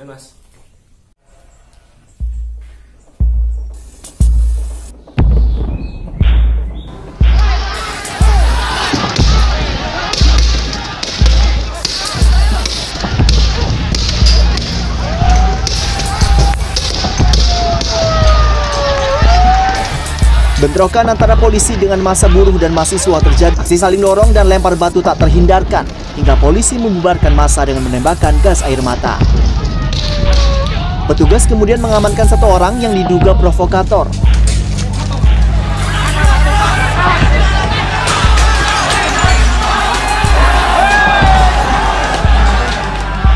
Silahkan Mas. Bentrokan antara polisi dengan massa buruh dan mahasiswa terjadi. Aksi saling dorong dan lempar batu tak terhindarkan hingga polisi membubarkan massa dengan menembakkan gas air mata. Petugas kemudian mengamankan satu orang yang diduga provokator.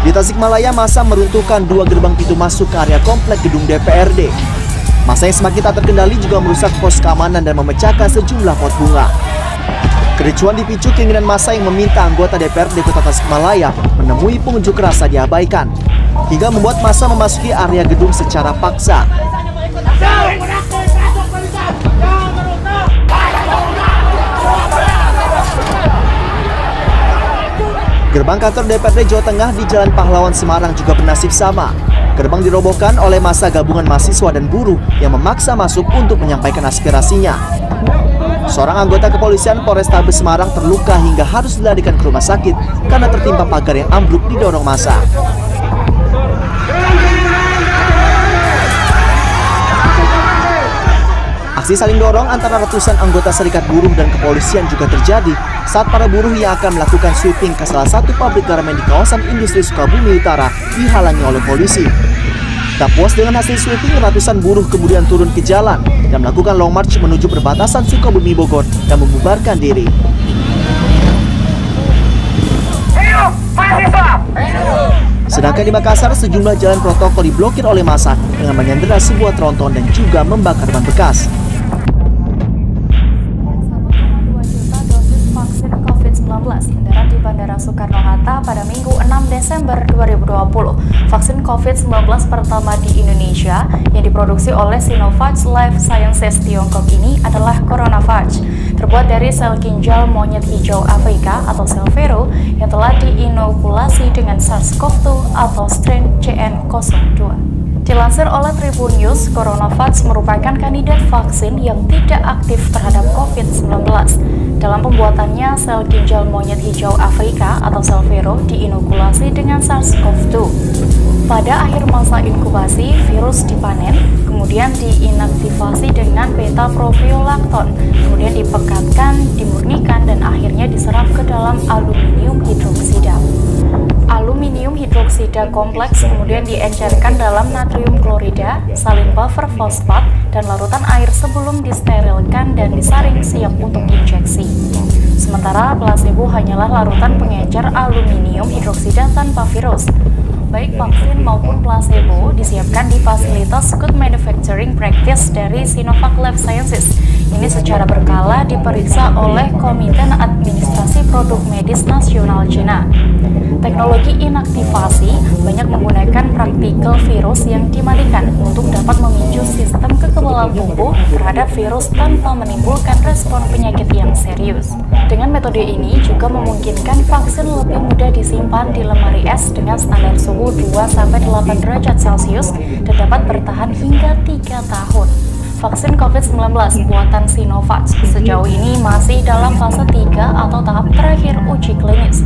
Di Tasikmalaya, massa meruntuhkan 2 gerbang pintu masuk ke area komplek gedung DPRD. Massa yang semakin tak terkendali juga merusak pos keamanan dan memecahkan sejumlah pot bunga. Kericuan dipicu keinginan massa yang meminta anggota DPRD Kota Tasikmalaya menemui pengunjuk rasa diabaikan, hingga membuat massa memasuki area gedung secara paksa. Gerbang kantor DPRD Jawa Tengah di Jalan Pahlawan Semarang juga bernasib sama. Gerbang dirobohkan oleh massa gabungan mahasiswa dan buruh yang memaksa masuk untuk menyampaikan aspirasinya. Seorang anggota kepolisian Polrestabes Semarang terluka hingga harus dilarikan ke rumah sakit karena tertimpa pagar yang ambruk didorong massa. Aksi saling dorong antara ratusan anggota serikat buruh dan kepolisian juga terjadi saat para buruh yang akan melakukan sweeping ke salah satu pabrik garmen di kawasan industri Sukabumi Utara dihalangi oleh polisi. Tak puas dengan hasil sweeping, ratusan buruh kemudian turun ke jalan dan melakukan long march menuju perbatasan Sukabumi Bogor dan membubarkan diri. Sedangkan di Makassar, sejumlah jalan protokol diblokir oleh massa dengan menyandera sebuah tronton dan juga membakar ban bekas. 1,2 juta dosis vaksin COVID-19 mendarat di Bandara Soekarno-Hatta pada Minggu 6 Desember 2020. Vaksin COVID-19 pertama di Indonesia yang diproduksi oleh Sinovac Life Sciences Tiongkok ini adalah CoronaVac, terbuat dari sel ginjal monyet hijau Afrika atau sel Vero yang telah diinokulasi dengan SARS-CoV-2 atau strain JN02. Dilansir oleh Tribun News, CoronaVac merupakan kandidat vaksin yang tidak aktif terhadap COVID-19. Dalam pembuatannya, sel ginjal monyet hijau Afrika atau sel Vero diinokulasi dengan SARS-CoV-2. Pada akhir masa inkubasi, virus dipanen, kemudian diinaktivasi dengan beta-propiolakton, kemudian dipekatkan, dimurnikan, dan akhirnya diserap ke dalam aluminium hidroksida. Aluminium hidroksida kompleks kemudian diencerkan dalam natrium klorida, salin buffer fosfat, dan larutan air sebelum disterilkan dan disaring siap untuk injeksi. Sementara placebo hanyalah larutan pengencer aluminium hidroksida tanpa virus. Baik vaksin maupun placebo disiapkan di fasilitas Good Manufacturing Practice dari Sinovac Life Sciences. Ini secara berkala diperiksa oleh Komite Administrasi Produk Medis Nasional Cina. Teknologi inaktivasi banyak menggunakan partikel virus yang dimandikan untuk dapat memicu sistem kekebalan tubuh terhadap virus tanpa menimbulkan respon penyakit yang serius. Dengan metode ini juga memungkinkan vaksin lebih mudah disimpan di lemari es dengan standar suhu 2-8 derajat Celcius dan dapat bertahan hingga 3 tahun. Vaksin COVID-19 buatan Sinovac sejauh ini masih dalam fase 3 atau tahap terakhir uji klinis.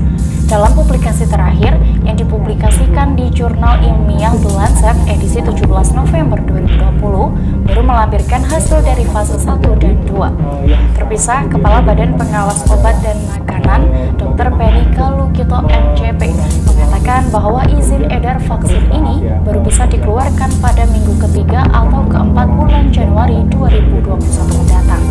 Dalam publikasi terakhir yang dipublikasikan di jurnal ilmiah The Lancet edisi 17 November 2020 baru melampirkan hasil dari fase 1 dan 2. Terpisah, Kepala Badan Pengawas Obat dan Makanan, Dr. Penny Kalukito MCP, mengatakan bahwa izin edar vaksin ini baru bisa dikeluarkan pada minggu ketiga atau keempat bulan Januari 2021 mendatang.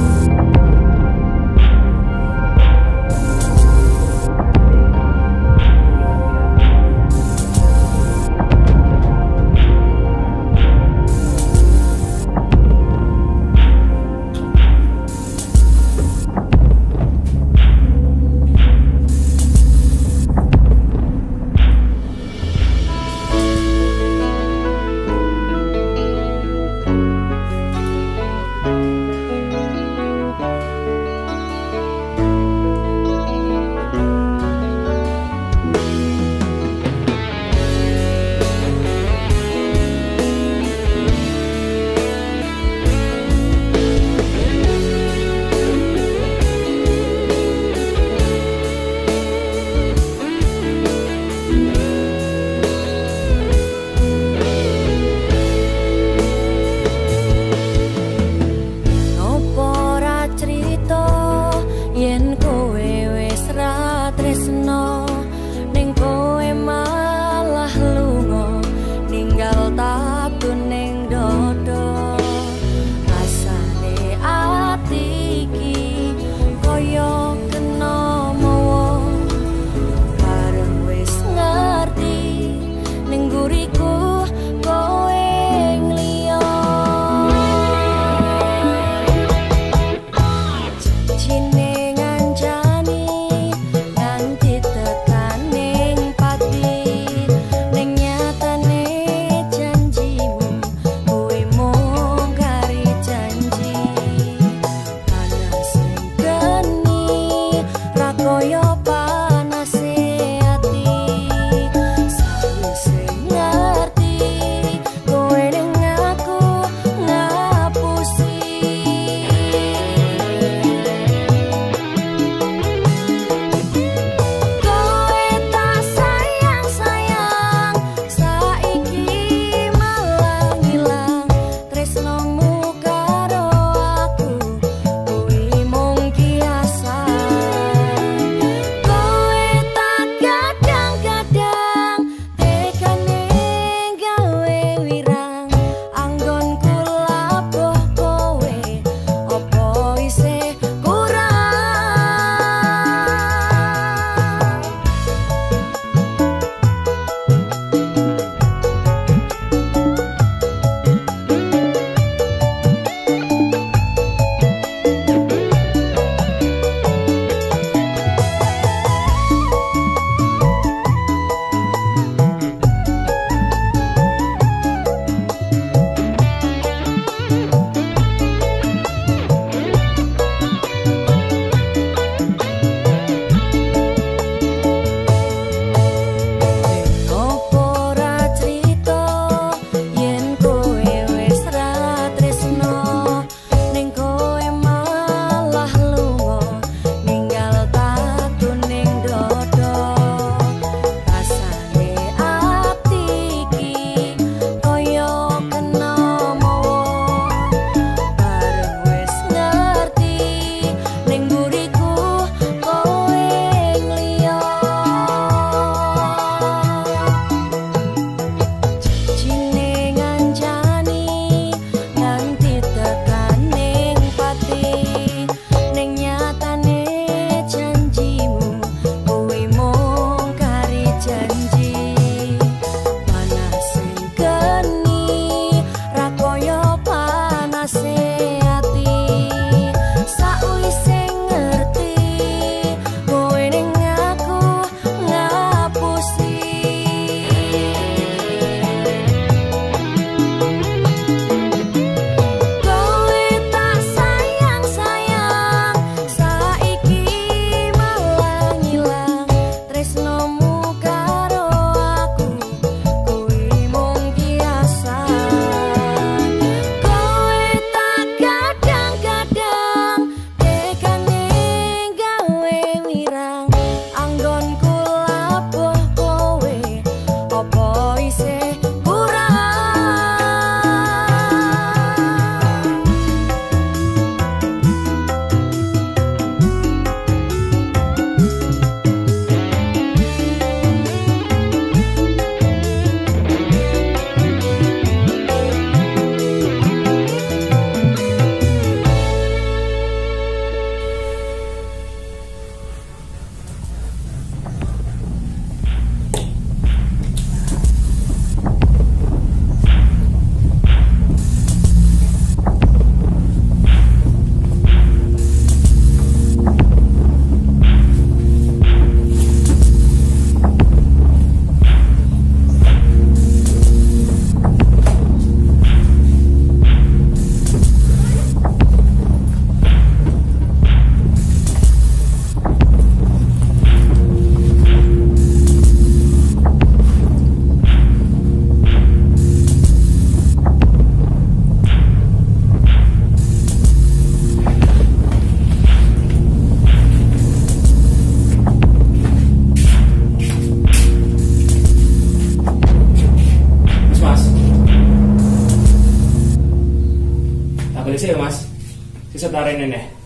ini nih.